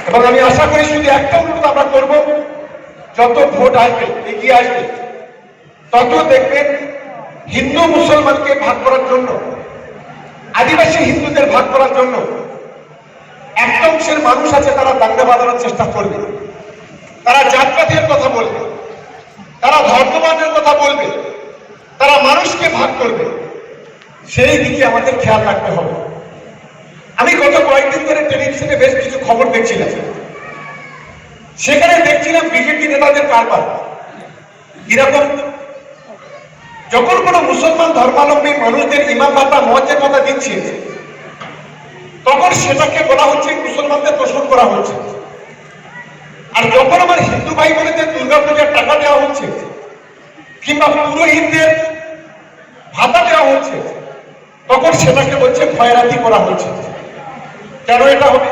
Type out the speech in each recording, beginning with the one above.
এবং আমি আশা করি শুধু একটা অনুরোধ আমরা করব, যত ভোট আসবে এগিয়ে আসবে তত দেখবেন হিন্দু মুসলমানকে ভাগ করার জন্য, আদিবাসী হিন্দুদের ভাগ করার জন্য একটা অংশের মানুষ আছে, তারা দাঙ্গা বাঁধানোর চেষ্টা করবে, তারা জাতপাতের কথা বলবে, তারা ধর্মবাদের কথা বলবে, তারা মানুষকে ভাগ করবে। সেই দিকে আমাদের খেয়াল রাখতে হবে। আমি গত কয়েকদিন ধরে টেলিভিশনে বেশ কিছু খবর দেখছিলাম, সেখানে দেখছিলাম বিজেপি নেতাদের কারবার কিরকম। যখন কোনো মুসলমান ধর্মাবলম্বী মানুষদের ইমাম ভাতা মওয়াজ্জের কথা দিচ্ছে, তখন সেটাকে বলা হচ্ছে মুসলমানদের তোষণ করা হচ্ছে। আর যখন আমার হিন্দু ভাই বোনেদের দুর্গাপূজার টাকা দেওয়া হচ্ছে কিংবা পুরোহিতদের ভাতা দেওয়া হচ্ছে, তখন সেটাকে বলছে খয়রাতি করা হচ্ছে। কেন এটা হবে?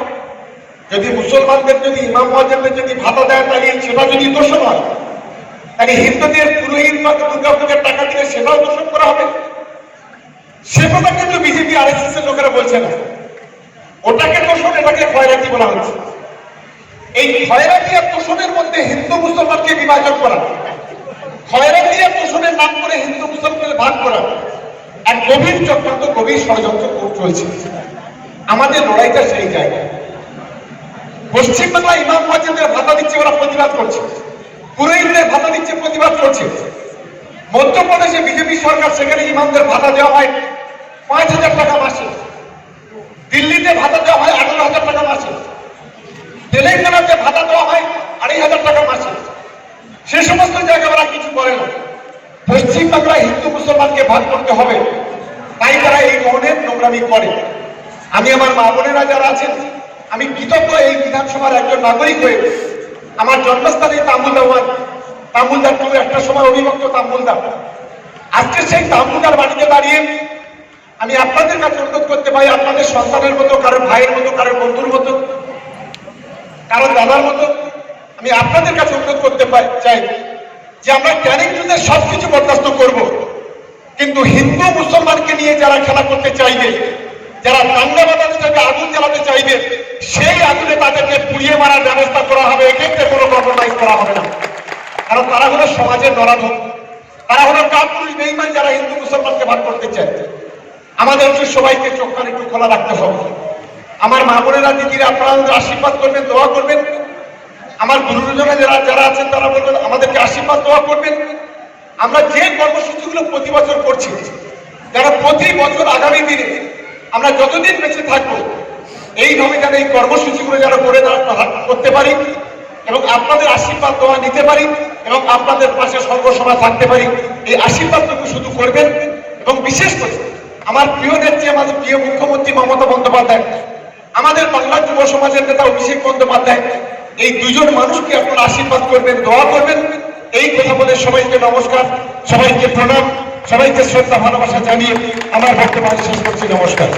যদি মুসলমানদের যদি ইমাম মুয়াজ্জিনদের যদি ভাতা দেয়, তাহলে সেটা যদি দোষণ হয়, তাহলে হিন্দুদের পুরোহিত বা দুর্গাপূজার টাকা দিলে সেটাও দোষণ করা হবে। সে কথা কিন্তু বিজেপি আরএসএস এর লোকেরা বলছে না, ওটাকে দোষণ, এটাকে খয়রাতি বলা হচ্ছে। এই খয়রাতি আর দোষণের মধ্যে হিন্দু মুসলমানকে বিভাজন করা, খয়রাতি আর দোষণের নাম করে হিন্দু মুসলমানকে ভাগ করা এক গভীর চক্রান্ত, গভীর ষড়যন্ত্র চলছে। আমাদের লড়াইটা সেই জায়গায়। পশ্চিমবাংলা ইমাম মুয়াজ্জিনদের ভাতা দিচ্ছে, ওরা প্রতিবাদ করছে, পুরোহিতদের ভাতা দিচ্ছে, প্রতিবাদ করছে। মধ্যপ্রদেশে বিজেপি সরকার, সেখানে ইমামদের ভাতা দেওয়া হয় 5,000 টাকা মাসে, দিল্লিতে ভাতা দেওয়া হয় 18,000 টাকা মাসে, তেলেঙ্গানাতে ভাতা দেওয়া হয় 2,500 টাকা মাসে। সে সমস্ত জায়গায় ওরা কিছু করে না। পশ্চিমবাংলায় হিন্দু মুসলমানকে ভাগ করতে হবে, তাই তারা এই ধরনের নোংরামি করে। আমি আমার মা বোনেরা যারা আছেন, আমি কৃতজ্ঞ এই বিধানসভার একজন নাগরিক হয়ে। আমার জন্মস্থানে তামুলদার কেউ একটা সময় অবিভক্ত তামুলদার, আজকে সেই তামুলদার বাড়িতে দাঁড়িয়ে আমি আপনাদের কাছে অনুরোধ করতে পারি, আপনাদের সন্তানের মতো, কারোর ভাইয়ের মতো, কারোর বন্ধুর মতো, কারোর দাদার মতো, আমি আপনাদের কাছে অনুরোধ করতে চাই যে আমরা ক্যানিং যুদ্ধে সবকিছু বরদাস্ত করব, কিন্তু হিন্দু মুসলমানকে নিয়ে যারা খেলা করতে চাইবে, যারা দাঙ্গা বাঁধাতে চাইবে, আগুন জ্বালাতে চাইবে, সেই আগুনে তাদেরকে পুড়িয়ে মারার ব্যবস্থা করা হবে। এক্ষেত্রে কোনো কম্প্রোমাইজ করা হবে না, কারণ তারা হলো সমাজের নরাধম, তারা হলো কাপুরুষ বেঈমান, যারা হিন্দু মুসলমানকে ভাগ করতে চায়। আমাদের সবাইকে চোখ কান একটু খোলা রাখতে হবে। আমার মা বোনেরা, দিদিরা, আপনারা আশীর্বাদ করবেন, দোয়া করবেন। আমার গুরুজনেরা যারা আছেন, তারা বলবেন আমাদেরকে আশীর্বাদ, দোয়া করবেন। আমরা যে কর্মসূচিগুলো প্রতি বছর করছি, যারা প্রতি বছর আগামী দিনে আমরা যতদিন বেঁচে থাকবো, এইভাবে যেন এই কর্মসূচিগুলো যেন করতে পারি এবং আপনাদের আশীর্বাদ দোয়া নিতে পারি এবং আপনাদের পাশে সর্বসময় থাকতে পারি। এই আশীর্বাদটুকু শুধু করবেন। এবং বিশেষ করে আমার প্রিয় নেত্রী, আমাদের প্রিয় মুখ্যমন্ত্রী মমতা বন্দ্যোপাধ্যায়, আমাদের বাংলার যুব সমাজের নেতা অভিষেক বন্দ্যোপাধ্যায়, এই দুজন মানুষকে আপনারা আশীর্বাদ করবেন, দোয়া করবেন। এই কথা বলে সবাইকে নমস্কার, সবাইকে প্রণাম, সবাইকে শ্রদ্ধা ভালোবাসা জানিয়ে আমার বক্তব্য শেষ করছি। নমস্কার।